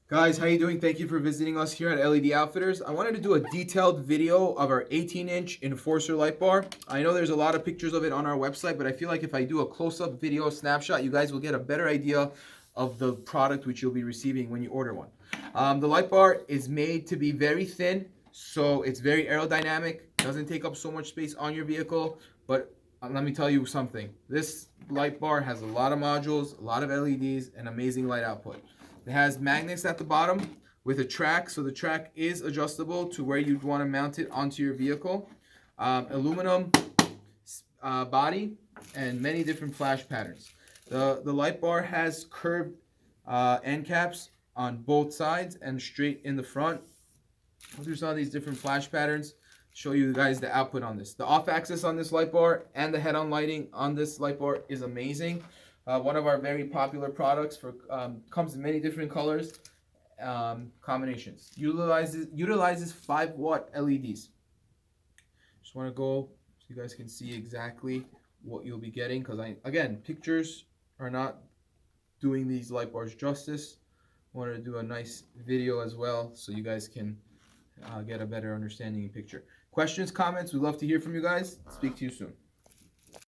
Guys, how you doing? Thank you for visiting us here at LED Outfitters. I wanted to do a detailed video of our 18-inch Enforcer light bar. I know there's a lot of pictures of it on our website, but I feel like if I do a close-up video snapshot, you guys will get a better idea of the product which you'll be receiving when you order one. The light bar is made to be very thin, so it's very aerodynamic, doesn't take up so much space on your vehicle, but let me tell you something. This light bar has a lot of modules, a lot of LEDs, and amazing light output. It has magnets at the bottom with a track, so the track is adjustable to where you'd want to mount it onto your vehicle. Aluminum body and many different flash patterns. The light bar has curved end caps on both sides and straight in the front. I'll do some of these different flash patterns, show you guys the output on this. The off axis on this light bar and the head-on lighting on this light bar is amazing. One of our very popular products for comes in many different colors, combinations. Utilizes 5-watt LEDs. Just want to go so you guys can see exactly what you'll be getting, because again, pictures are not doing these light bars justice. Wanted to do a nice video as well so you guys can get a better understanding and picture. Questions, comments, we'd love to hear from you guys. Speak to you soon.